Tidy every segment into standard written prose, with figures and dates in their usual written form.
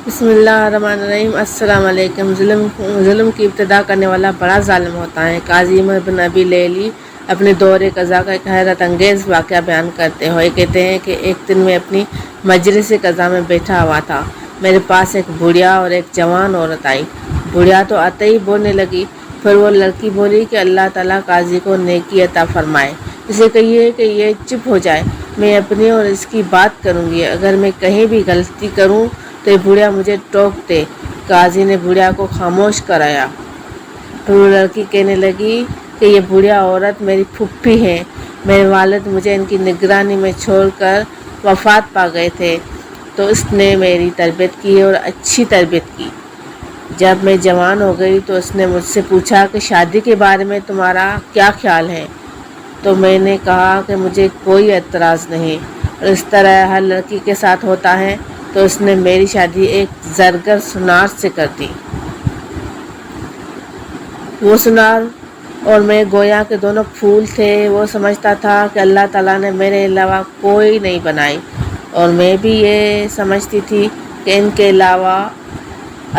بسم اللہ الرحمن الرحیم۔ السلام علیکم۔ ظلم کی ابتدا کرنے والا بڑا ظالم ہوتا ہے۔ قاضی عمر بن ابی لیلی اپنے دور قضا کا ایک حیرت انگیز واقعہ بیان کرتے ہوئے کہتے ہیں کہ ایک دن میں اپنی مجلس قضا میں بیٹھا ہوا تھا۔ میرے پاس ایک بڑھیا اور ایک جوان عورت آئی۔ بڑھیا تو آتے ہی بولنے لگی، پھر وہ لڑکی بولی کہ اللہ تعالیٰ قاضی کو نیکی عطا فرمائے، اسے کہیے کہ یہ چپ ہو جائے، میں اپنی اور اس کی بات کروں گی، اگر میں کہیں بھی غلطی کروں تو یہ بڑھیا مجھے ٹوک دے۔ قاضی نے بڑھیا کو خاموش کرایا۔ پھر وہ لڑکی کہنے لگی کہ یہ بڑھیا عورت میری پھوپھی ہے، میرے والد مجھے ان کی نگرانی میں چھوڑ کر وفات پا گئے تھے، تو اس نے میری تربیت کی اور اچھی تربیت کی۔ جب میں جوان ہو گئی تو اس نے مجھ سے پوچھا کہ شادی کے بارے میں تمہارا کیا خیال ہے، تو میں نے کہا کہ مجھے کوئی اعتراض نہیں، اور اس طرح ہر لڑکی کے ساتھ ہوتا ہے، تو اس نے میری شادی ایک زرگر سنار سے کر دی۔ وہ سنار اور میں گویا کہ دونوں پھول تھے۔ وہ سمجھتا تھا کہ اللہ تعالیٰ نے میرے علاوہ کوئی نہیں بنائی، اور میں بھی یہ سمجھتی تھی کہ ان کے علاوہ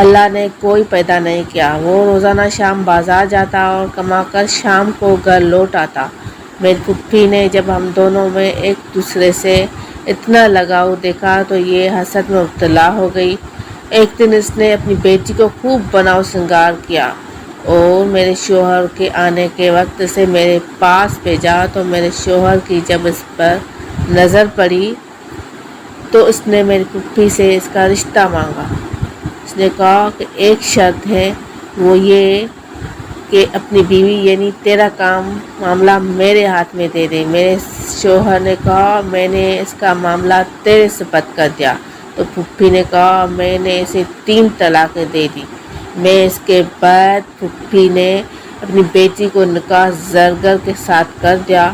اللہ نے کوئی پیدا نہیں کیا۔ وہ روزانہ شام بازار جاتا اور کما کر شام کو گھر لوٹ آتا۔ میری پھوپھی نے جب ہم دونوں میں ایک دوسرے سے اتنا لگاؤ دیکھا تو یہ حسد میں مبتلا ہو گئی۔ ایک دن اس نے اپنی بیٹی کو خوب بناؤ سنگار کیا اور میرے شوہر کے آنے کے وقت سے میرے پاس بھیجا، تو میرے شوہر کی جب اس پر نظر پڑی تو اس نے میری پھوپھی سے اس کا رشتہ مانگا۔ اس نے کہا کہ ایک شرط ہے، وہ یہ کہ اپنی بیوی یعنی تیرا معاملہ میرے ہاتھ میں دے دے۔ میرے شوہر نے کہا میں نے اس کا معاملہ تیرے سپرد کر دیا، تو پھوپھی نے کہا میں نے اسے 3 طلاقیں دے دی۔ میں اس کے بعد پھوپھی نے اپنی بیٹی کو نکاح زرگر کے ساتھ کر دیا،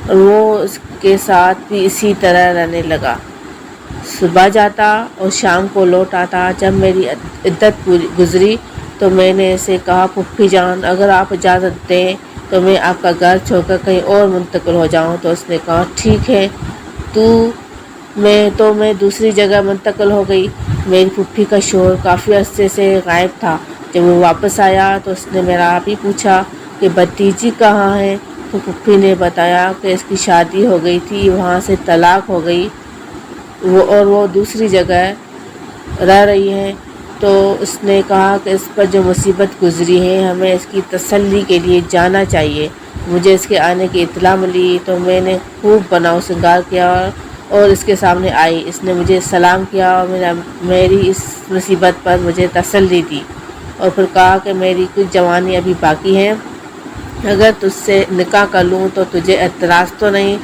اور وہ اس کے ساتھ بھی اسی طرح رہنے لگا۔ صبح جاتا اور شام کو لوٹ آتا۔ جب میری عدت گزری تو میں نے اسے کہا پھوپھی جان، اگر آپ اجازت دیں تو میں آپ کا گھر چھوڑ کر کہیں اور منتقل ہو جاؤں، تو اس نے کہا ٹھیک ہے، میں دوسری جگہ منتقل ہو گئی۔ میری پھوپھی کا شوہر کافی عرصے سے غائب تھا۔ جب وہ واپس آیا تو اس نے میرا آپ ہی پوچھا کہ بھتیجی کہاں ہے، تو پھوپھی نے بتایا کہ اس کی شادی ہو گئی تھی، وہاں سے طلاق ہو گئی، وہ دوسری جگہ رہ رہی ہے۔ تو اس نے کہا کہ اس پر جو مصیبت گزری ہے ہمیں اس کی تسلی کے لیے جانا چاہیے۔ مجھے اس کے آنے کی اطلاع ملی تو میں نے خوب بناؤ سنگار کیا اور اس کے سامنے آئی۔ اس نے مجھے سلام کیا اور میری اس مصیبت پر مجھے تسلی دی، اور پھر کہا کہ میری کچھ جوانی ابھی باقی ہے، اگر تجھ سے نکاح کر لوں تو تجھے اعتراض تو نہیں؟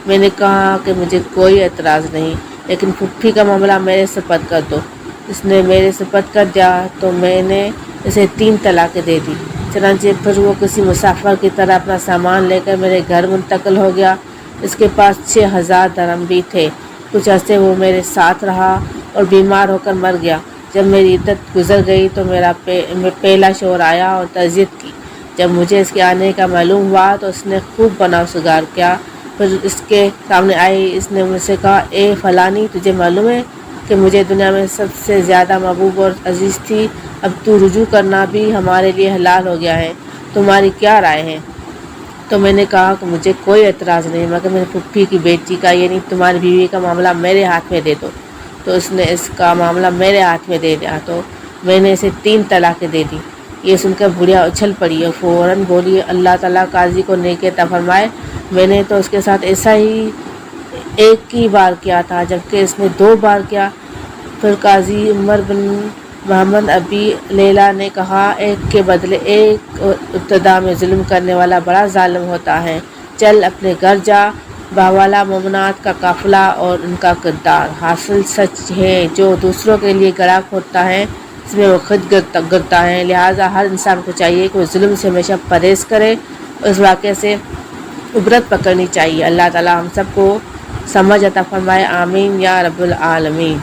میں نے کہا کہ مجھے کوئی اعتراض نہیں، لیکن پھوپھی کا معاملہ میرے سپرد کر دو۔ اس نے میرے سپرد کر دیا تو میں نے اسے 3 طلاقیں دے دی۔ چنانچہ پھر وہ کسی مسافر کی طرح اپنا سامان لے کر میرے گھر منتقل ہو گیا۔ اس کے پاس 6000 درہم بھی تھے۔ کچھ عرصے وہ میرے ساتھ رہا اور بیمار ہو کر مر گیا۔ جب میری عدت گزر گئی تو میرا پہلا شوہر آیا اور تعزیت کی۔ جب مجھے اس کے آنے کا معلوم ہوا تو اس نے خوب بناؤ سنگار کیا۔ پھر اس کے سامنے آئی، اس نے مجھ سے کہا اے فلانی، تجھے معلوم ہے کہ مجھے دنیا میں سب سے زیادہ محبوب اور عزیز تھی، اب تو رجوع کرنا بھی ہمارے لیے حلال ہو گیا ہے، تمہاری کیا رائے ہے؟ تو میں نے کہا کہ مجھے کوئی اعتراض نہیں، مگر میری پھوپھی کی بیٹی کا یعنی تمہاری بیوی کا معاملہ میرے ہاتھ میں دے دو۔ تو اس نے اس کا معاملہ میرے ہاتھ میں دے دیا، تو میں نے اسے 3 طلاقیں دے دی۔ یہ سن کر بڑھیا اچھل پڑی اور فوراً بولی اللہ تعالیٰ قاضی کو نیکی عطا فرمائے، میں نے تو اس کے ساتھ ایسا ہی ایک ہی بار کیا تھا، جبکہ اس نے 2 بار کیا۔ پھر قاضی عمر بن محمد ابی لیلا نے کہا ایک کے بدلے ایک ابتدا میں ظلم کرنے والا بڑا ظالم ہوتا ہے، چل اپنے گھر جا۔ بحوالہ مومنات کا قافلہ اور ان کا کردار حاصل سچ ہے، جو دوسروں کے لیے گڑھا کھودتا ہے اس میں وہ خود گرتا ہے۔ لہٰذا ہر انسان کو چاہیے کہ وہ ظلم سے ہمیشہ پرہیز کرے اور اس واقعے سے عبرت پکڑنی چاہیے۔ اللہ تعالیٰ ہم سب کو سمجھ عطا فرمائے، آمین یا رب العالمین۔